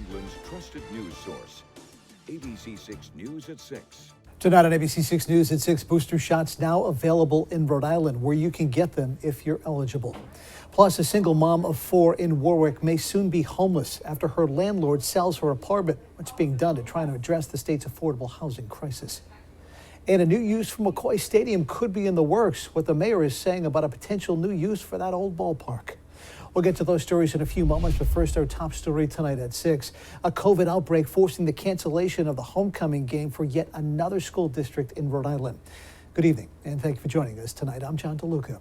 England's trusted news source. ABC 6 News at 6. Tonight on ABC 6 News at 6, booster shots now available in Rhode Island, where you can get them if you're eligible. Plus, a single mom of 4 in Warwick may soon be homeless after her landlord sells her apartment. What's being done to try to address the state's affordable housing crisis? And a new use for McCoy Stadium could be in the works. What the mayor is saying about a potential new use for that old ballpark. We'll get to those stories in a few moments, but first, our top story tonight at 6. A COVID outbreak forcing the cancellation of the homecoming game for yet another school district in Rhode Island. Good evening, and thank you for joining us tonight. I'm John DeLuca.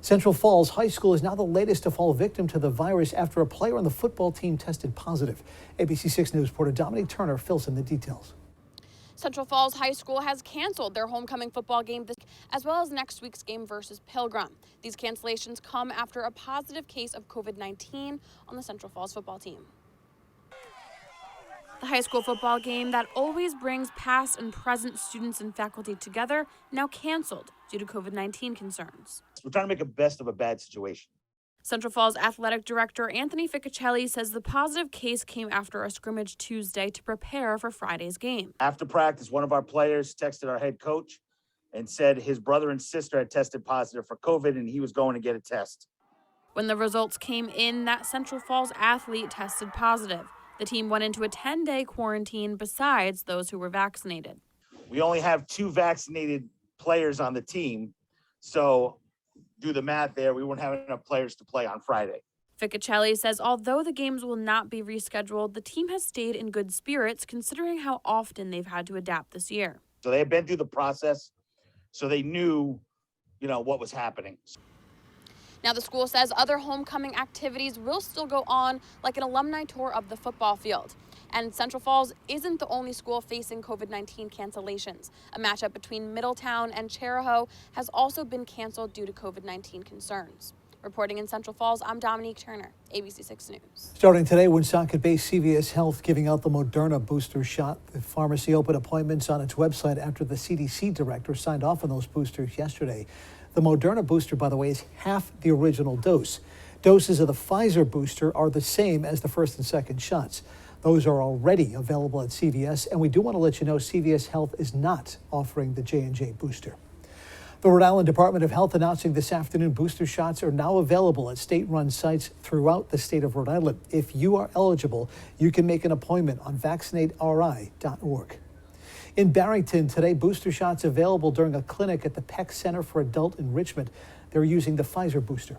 Central Falls High School is now the latest to fall victim to the virus after a player on the football team tested positive. ABC 6 News reporter Dominique Turner fills in the details. Central Falls High School has canceled their homecoming football game this week, as well as next week's game versus Pilgrim. These cancellations come after a positive case of COVID-19 on the Central Falls football team. The high school football game that always brings past and present students and faculty together now canceled due to COVID-19 concerns. We're trying to make the best of a bad situation. Central Falls Athletic Director Anthony Ficcicelli says the positive case came after a scrimmage Tuesday to prepare for Friday's game. After practice, one of our players texted our head coach and said his brother and sister had tested positive for COVID and he was going to get a test. When the results came in, that Central Falls athlete tested positive. The team went into a 10-day quarantine besides those who were vaccinated. We only have 2 vaccinated players on the team, so do the math there, we won't have enough players to play on Friday. Ficcicelli says although the games will not be rescheduled, the team has stayed in good spirits considering how often they've had to adapt this year. So they had been through the process, so they knew, what was happening. Now the school says other homecoming activities will still go on, like an alumni tour of the football field. And Central Falls isn't the only school facing COVID-19 cancellations. A matchup between Middletown and Charahoe has also been canceled due to COVID-19 concerns. Reporting in Central Falls, I'm Dominique Turner, ABC 6 News. Starting today, Woonsocket-based CVS Health giving out the Moderna booster shot. The pharmacy opened appointments on its website after the CDC director signed off on those boosters yesterday. The Moderna booster, by the way, is half the original dose. Doses of the Pfizer booster are the same as the first and second shots. Those are already available at CVS, and we do want to let you know CVS Health is not offering the J&J booster. The Rhode Island Department of Health announcing this afternoon booster shots are now available at state-run sites throughout the state of Rhode Island. If you are eligible, you can make an appointment on vaccinateri.org. In Barrington today, booster shots available during a clinic at the Peck Center for Adult Enrichment. They're using the Pfizer booster.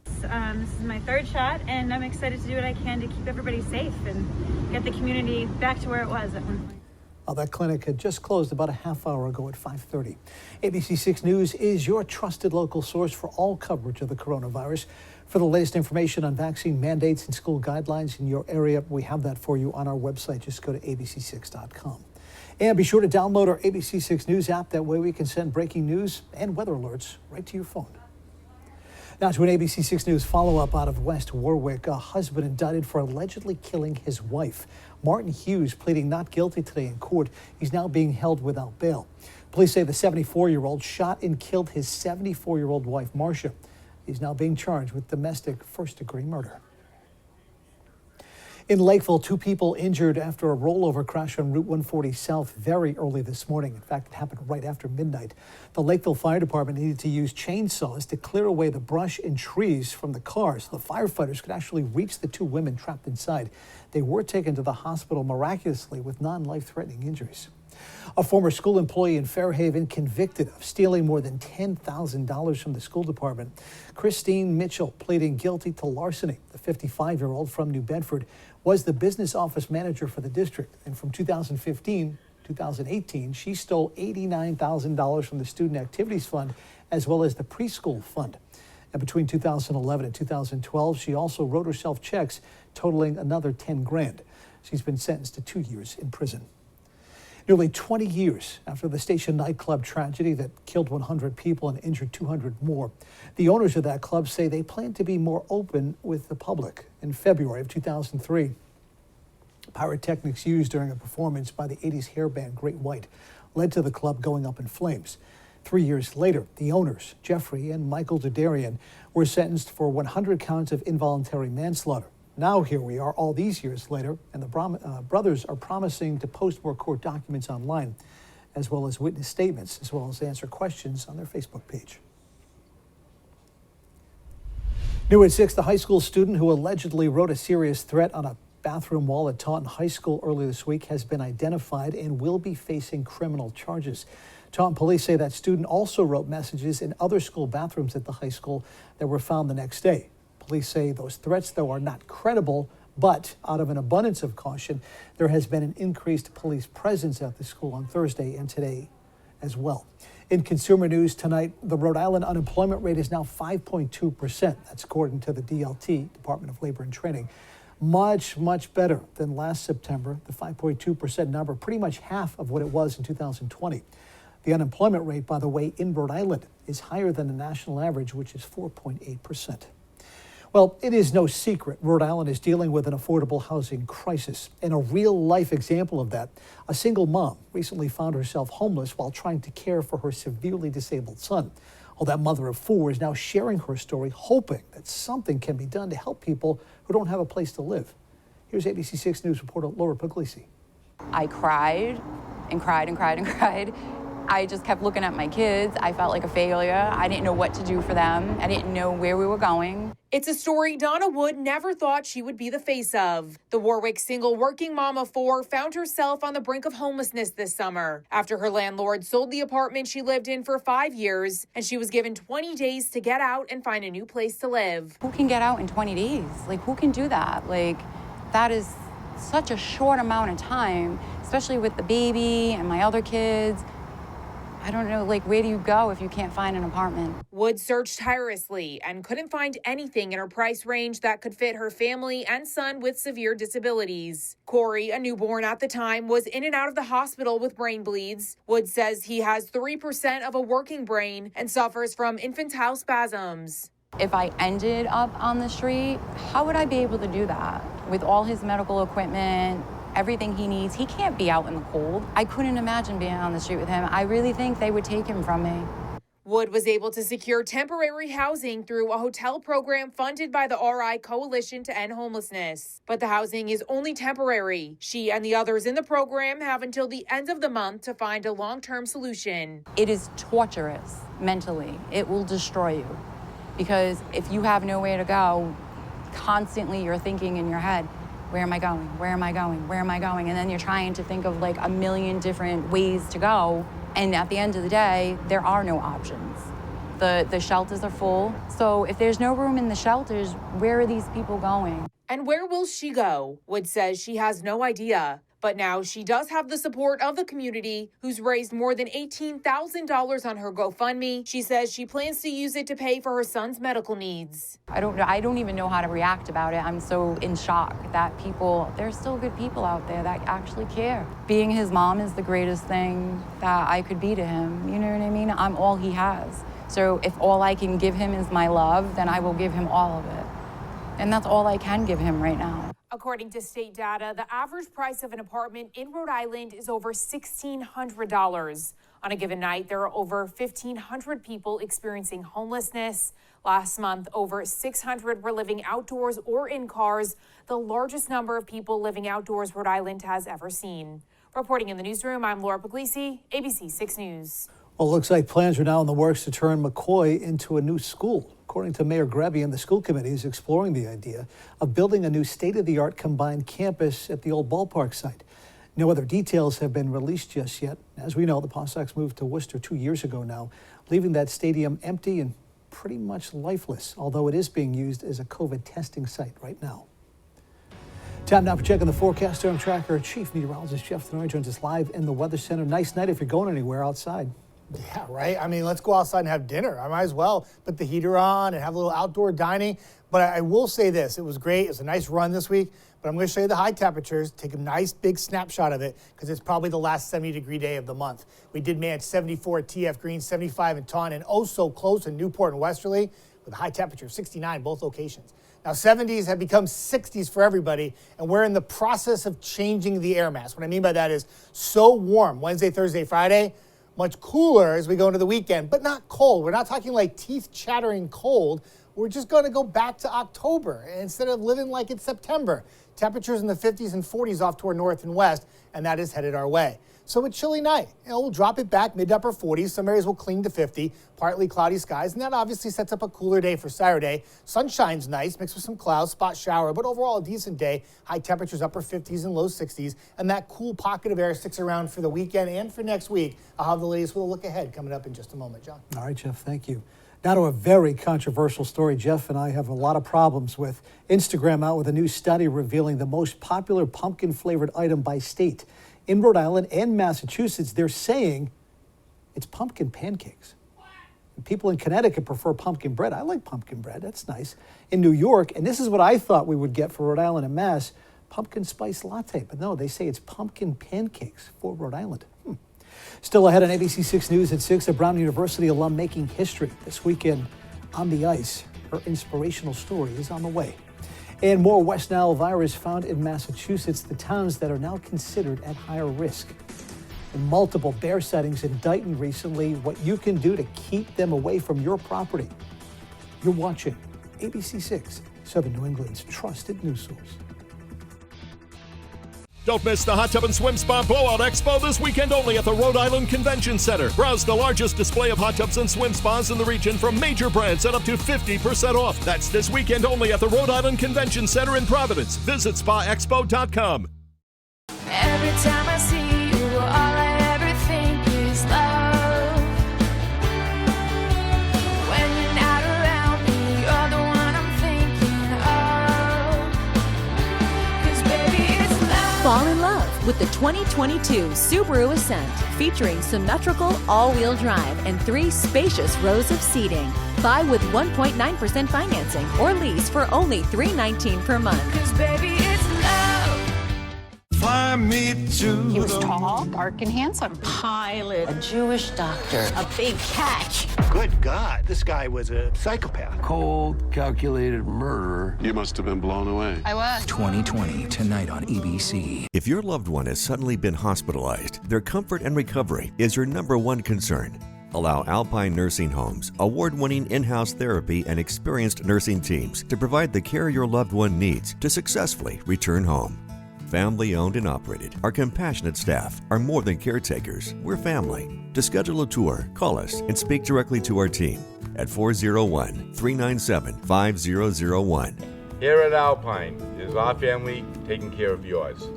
This is my 3rd shot, and I'm excited to do what I can to keep everybody safe and get the community back to where it was at one point. Well, that clinic had just closed about a half hour ago at 5:30. ABC 6 News is your trusted local source for all coverage of the coronavirus. For the latest information on vaccine mandates and school guidelines in your area, we have that for you on our website. Just go to abc6.com. And be sure to download our ABC 6 News app. That way we can send breaking news and weather alerts right to your phone. Now to an ABC 6 News follow-up out of West Warwick. A husband indicted for allegedly killing his wife. Martin Hughes pleading not guilty today in court. He's now being held without bail. Police say the 74-year-old shot and killed his 74-year-old wife, Marcia. He's now being charged with domestic first-degree murder. In Lakeville, 2 people injured after a rollover crash on Route 140 South very early this morning. In fact, it happened right after midnight. The Lakeville Fire Department needed to use chainsaws to clear away the brush and trees from the car so the firefighters could actually reach the 2 women trapped inside. They were taken to the hospital miraculously with non-life-threatening injuries. A former school employee in Fairhaven convicted of stealing more than $10,000 from the school department. Christine Mitchell pleading guilty to larceny. The 55-year-old from New Bedford was the business office manager for the district. And from 2018, she stole $89,000 from the Student Activities Fund as well as the preschool fund. And between 2011 and 2012, she also wrote herself checks totaling another $10 grand. She's been sentenced to 2 years in prison. Nearly 20 years after the Station nightclub tragedy that killed 100 people and injured 200 more, the owners of that club say they plan to be more open with the public. In February of 2003, pyrotechnics used during a performance by the 80s hair band Great White led to the club going up in flames. 3 years later, the owners, Jeffrey and Michael Dudarian, were sentenced for 100 counts of involuntary manslaughter. Now here we are all these years later, and the brothers are promising to post more court documents online, as well as witness statements, as well as answer questions on their Facebook page. New at 6, the high school student who allegedly wrote a serious threat on a bathroom wall at Taunton High School earlier this week has been identified and will be facing criminal charges. Taunton police say that student also wrote messages in other school bathrooms at the high school that were found the next day. Police say those threats, though, are not credible, but out of an abundance of caution, there has been an increased police presence at the school on Thursday and today as well. In consumer news tonight, the Rhode Island unemployment rate is now 5.2%. That's according to the DLT, Department of Labor and Training. Much, much better than last September. The 5.2% number, pretty much half of what it was in 2020. The unemployment rate, by the way, in Rhode Island is higher than the national average, which is 4.8%. Well, it is no secret Rhode Island is dealing with an affordable housing crisis. And a real-life example of that, a single mom recently found herself homeless while trying to care for her severely disabled son. Well, that mother of 4 is now sharing her story, hoping that something can be done to help people who don't have a place to live. Here's ABC 6 News reporter Laura Puglisi. I cried and cried and cried and cried. I just kept looking at my kids. I felt like a failure. I didn't know what to do for them. I didn't know where we were going. It's a story Donna Wood never thought she would be the face of. The Warwick single working mom of 4 found herself on the brink of homelessness this summer after her landlord sold the apartment she lived in for 5 years, and she was given 20 days to get out and find a new place to live. Who can get out in 20 days? Like, who can do that? Like, that is such a short amount of time, especially with the baby and my other kids. I don't know, like, where do you go if you can't find an apartment? Wood searched tirelessly and couldn't find anything in her price range that could fit her family and son with severe disabilities. Corey, a newborn at the time, was in and out of the hospital with brain bleeds. Wood says he has 3% of a working brain and suffers from infantile spasms. If I ended up on the street, how would I be able to do that? With all his medical equipment, everything he needs, he can't be out in the cold. I couldn't imagine being on the street with him. I really think they would take him from me. Wood was able to secure temporary housing through a hotel program funded by the RI Coalition to End Homelessness. But the housing is only temporary. She and the others in the program have until the end of the month to find a long-term solution. It is torturous mentally. It will destroy you. Because if you have nowhere to go, constantly you're thinking in your head, where am I going? Where am I going? Where am I going? And then you're trying to think of like a million different ways to go. And at the end of the day, there are no options. The shelters are full. So if there's no room in the shelters, where are these people going? And where will she go? Wood says she has no idea. But now she does have the support of the community, who's raised more than $18,000 on her GoFundMe. She says she plans to use it to pay for her son's medical needs. I don't even know how to react about it. I'm so in shock that there's still good people out there that actually care. Being his mom is the greatest thing that I could be to him. You know what I mean? I'm all he has. So if all I can give him is my love, then I will give him all of it. And that's all I can give him right now. According to state data, the average price of an apartment in Rhode Island is over $1,600. On a given night, there are over 1,500 people experiencing homelessness. Last month, over 600 were living outdoors or in cars, the largest number of people living outdoors Rhode Island has ever seen. Reporting in the newsroom, I'm Laura Puglisi, ABC 6 News. Well, it looks like plans are now in the works to turn McCoy into a new school. According to Mayor Grebbie, and the school committee is exploring the idea of building a new state-of-the-art combined campus at the old ballpark site. No other details have been released just yet. As we know, the Paw Sox moved to Worcester 2 years ago now, leaving that stadium empty and pretty much lifeless, although it is being used as a COVID testing site right now. Time now for checking the forecast. Storm Tracker Chief Meteorologist Jeff Thorne joins us live in the Weather Center. Nice night if you're going anywhere outside. Yeah, right. I mean, let's go outside and have dinner. I might as well put the heater on and have a little outdoor dining. But I will say this, it was great. It was a nice run this week, but I'm going to show you the high temperatures, take a nice big snapshot of it because it's probably the last 70-degree day of the month. We did manage 74 at TF Green, 75 in Taunton, and oh so close in Newport and Westerly with a high temperature of 69 both locations. Now, 70s have become 60s for everybody, and we're in the process of changing the air mass. What I mean by that is so warm Wednesday, Thursday, Friday, much cooler as we go into the weekend, but not cold. We're not talking like teeth-chattering cold. we're just going to go back to October instead of living like it's September. Temperatures in the 50s and 40s off toward north and west, and that is headed our way. So a chilly night. We'll drop it back mid to upper 40s. Some areas will cling to 50, partly cloudy skies, and that obviously sets up a cooler day for Saturday. Sunshine's nice, mixed with some clouds, spot shower, but overall a decent day. High temperatures upper 50s and low 60s, and that cool pocket of air sticks around for the weekend and for next week. I'll have the latest with a look ahead coming up in just a moment, John. All right, Jeff, thank you. Now to a very controversial story. Jeff and I have a lot of problems with Instagram out with a new study revealing the most popular pumpkin-flavored item by state. In Rhode Island and Massachusetts, they're saying it's pumpkin pancakes. People in Connecticut prefer pumpkin bread. I like pumpkin bread. That's nice. In New York, and this is what I thought we would get for Rhode Island and Mass, pumpkin spice latte. But no, they say it's pumpkin pancakes for Rhode Island. Still ahead on ABC6 News at 6, a Brown University alum making history this weekend on the ice. Her inspirational story is on the way. And more West Nile virus found in Massachusetts, the towns that are now considered at higher risk. And multiple bear sightings in Dighton recently, what you can do to keep them away from your property. You're watching ABC6, Southern New England's trusted news source. Don't miss the Hot Tub and Swim Spa Blowout Expo this weekend only at the Rhode Island Convention Center. Browse the largest display of hot tubs and swim spas in the region from major brands at up to 50% off. That's this weekend only at the Rhode Island Convention Center in Providence. Visit spaexpo.com. Every time I see you, all I ever think is love. When you're not around me, you're the one I'm thinking of. 'Cause baby, it's love. Fall in love with the 2022 Subaru Ascent, featuring symmetrical all-wheel drive and 3 spacious rows of seating. Buy with 1.9% financing or lease for only $319 per month. 'Cause baby, it's love. Fly me to He was tall, dark, and handsome. Pilot, a Jewish doctor, a big catch. Good God, this guy was a psychopath. Cold, calculated murderer. You must have been blown away. I was. 2020, tonight on ABC. If your loved one has suddenly been hospitalized, their comfort and recovery is your #1 concern. Allow Alpine Nursing Homes, award-winning in-house therapy and experienced nursing teams to provide the care your loved one needs to successfully return home. Family owned and operated, our compassionate staff are more than caretakers. We're family. To schedule a tour, call us and speak directly to our team at 401-397-5001. Here at Alpine is our family taking care of yours.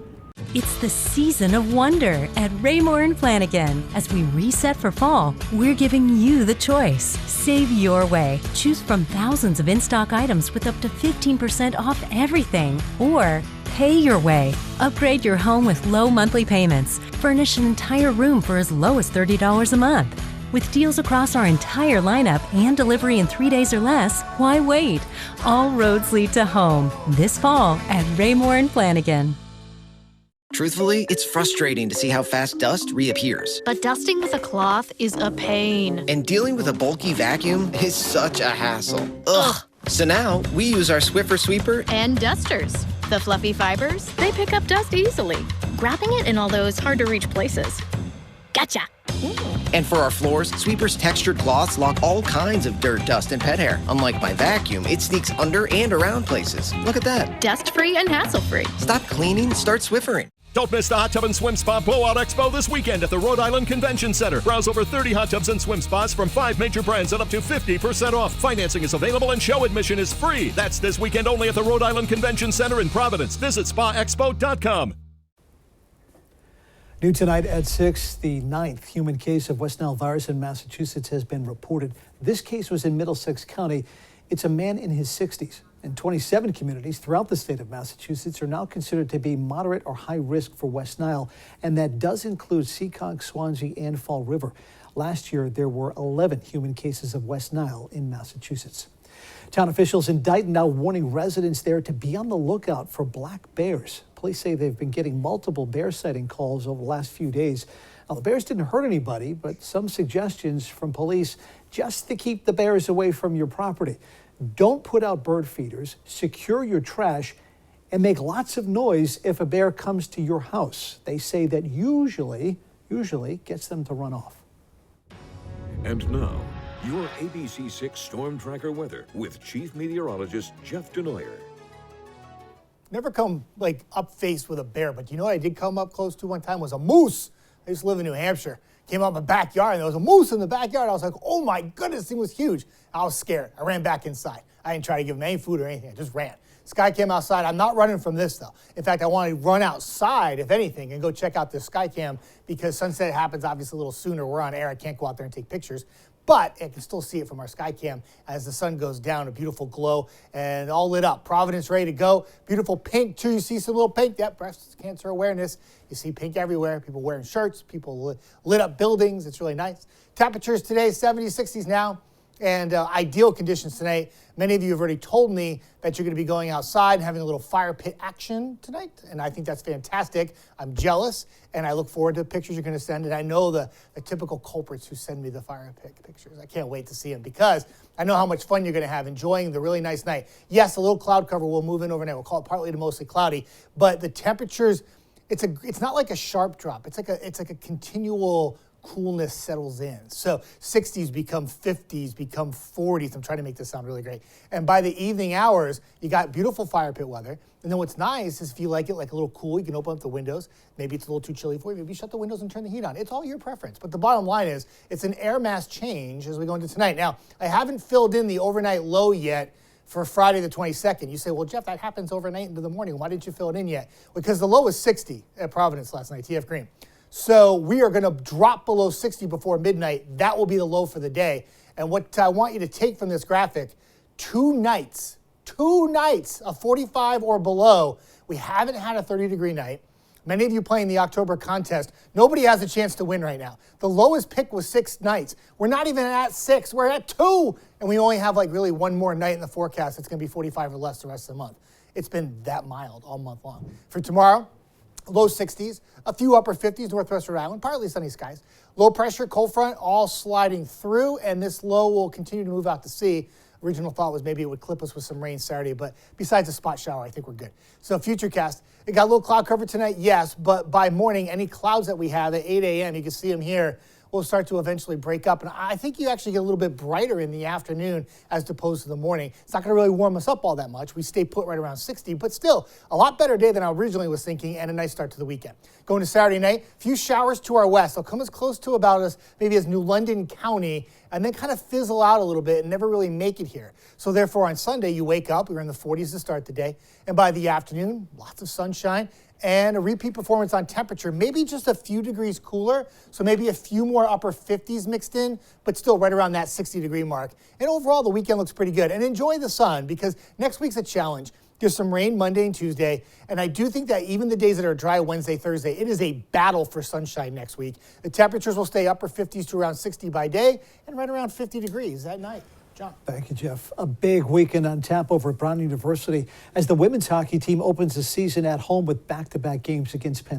It's the season of wonder at Raymore and Flanagan. As we reset for fall, we're giving you the choice. Save your way. Choose from thousands of in-stock items with up to 15% off everything. Or pay your way. Upgrade your home with low monthly payments. Furnish an entire room for as low as $30 a month. With deals across our entire lineup and delivery in 3 days or less, why wait? All roads lead to home. This fall at Raymore and Flanagan. Truthfully, it's frustrating to see how fast dust reappears. But dusting with a cloth is a pain. And dealing with a bulky vacuum is such a hassle. Ugh. So now, we use our Swiffer Sweeper and dusters. The fluffy fibers, they pick up dust easily, grabbing it in all those hard-to-reach places. Gotcha! And for our floors, Sweeper's textured cloths lock all kinds of dirt, dust, and pet hair. Unlike my vacuum, it sneaks under and around places. Look at that. Dust-free and hassle-free. Stop cleaning, start Swiffering. Don't miss the Hot Tub and Swim Spa Blowout Expo this weekend at the Rhode Island Convention Center. Browse over 30 hot tubs and swim spas from 5 major brands at up to 50% off. Financing is available and show admission is free. That's this weekend only at the Rhode Island Convention Center in Providence. Visit spaexpo.com. New tonight at 6, the 9th human case of West Nile virus in Massachusetts has been reported. This case was in Middlesex County. It's a man in his 60s. And 27 communities throughout the state of Massachusetts are now considered to be moderate or high risk for West Nile, and that does include Seekonk, Swansea, and Fall River. Last year, there were 11 human cases of West Nile in Massachusetts. Town officials in Dighton now warning residents there to be on the lookout for black bears. Police say they've been getting multiple bear sighting calls over the last few days. Now, the bears didn't hurt anybody, but some suggestions from police just to keep the bears away from your property. Don't put out bird feeders, secure your trash, and make lots of noise if a bear comes to your house. They say that usually gets them to run off. And now, Your ABC6 Storm Tracker weather with Chief Meteorologist Jeff Denoyer. Never come up faced with a bear, but you know what I did come up close to one time was a moose. I used to live in New Hampshire. Came out my backyard and there was a moose in the backyard. I was like, oh my goodness, this thing was huge. I was scared. I ran back inside. I didn't try to give him any food or anything. I just ran. This guy came outside. I'm not running from this though. In fact, I want to run outside, if anything, and go check out this sky cam because sunset happens obviously a little sooner. We're on air. I can't go out there and take pictures. But I can still see it from our sky cam as the sun goes down, a beautiful glow and all lit up. Providence ready to go. Beautiful pink too. You see some little pink. Yep, breast cancer awareness. You see pink everywhere. People wearing shirts. People lit up buildings. It's really nice. Temperatures today, 70s, 60s now. And ideal conditions tonight. Many of you have already told me that you're going to be going outside and having a little fire pit action tonight. And I think that's fantastic. I'm jealous. And I look forward to the pictures you're going to send. And I know the typical culprits who send me the fire pit pictures. I can't wait to see them because I know how much fun you're going to have enjoying the really nice night. Yes, a little cloud cover will move in overnight. We'll call it partly to mostly cloudy. But the temperatures, it's not like a sharp drop. It's like a continual coolness settles in. So 60s become 50s, become 40s. I'm trying to make this sound really great. And by the evening hours, you got beautiful fire pit weather. And then what's nice is if you like it like a little cool, you can open up the windows. Maybe it's a little too chilly for you. Maybe shut the windows and turn the heat on. It's all your preference. But the bottom line is it's an air mass change as we go into tonight. Now, I haven't filled in the overnight low yet for Friday the 22nd. You say, well, Jeff, that happens overnight into the morning. Why didn't you fill it in yet? Because the low was 60 at Providence last night, TF Green. So we are going to drop below 60 before midnight. That will be the low for the day. And what I want you to take from this graphic, two nights of 45 or below. We haven't had a 30-degree night. Many of you playing the October contest, nobody has a chance to win right now. The lowest pick was 6 nights. We're not even at 6, we're at 2. And we only have really one more night in the forecast. It's going to be 45 or less the rest of the month. It's been that mild all month long. For tomorrow, low 60s, a few upper 50s, northwest Rhode Island, partly sunny skies. Low pressure, cold front, all sliding through, and this low will continue to move out to sea. Original thought was maybe it would clip us with some rain Saturday, but besides a spot shower, I think we're good. So Futurecast, it got a little cloud cover tonight, yes, but by morning, any clouds that we have at 8 a.m., you can see them here, will start to eventually break up. And I think you actually get a little bit brighter in the afternoon as opposed to the morning. It's not going to really warm us up all that much. We stay put right around 60, but still a lot better day than I originally was thinking and a nice start to the weekend. Going to Saturday night, a few showers to our west. They'll come as close to about us, maybe as New London County, and then kind of fizzle out a little bit and never really make it here. So therefore on Sunday, you wake up, we're in the 40s to start the day. And by the afternoon, lots of sunshine and a repeat performance on temperature, maybe just a few degrees cooler. So maybe a few more upper 50s mixed in, but still right around that 60-degree mark. And overall, the weekend looks pretty good. And enjoy the sun because next week's a challenge. There's some rain Monday and Tuesday. And I do think that even the days that are dry, Wednesday, Thursday, it is a battle for sunshine next week. The temperatures will stay upper 50s to around 60 by day and right around 50 degrees at night. John. Thank you, Jeff. A big weekend on tap over at Brown University as the women's hockey team opens the season at home with back-to-back games against Penn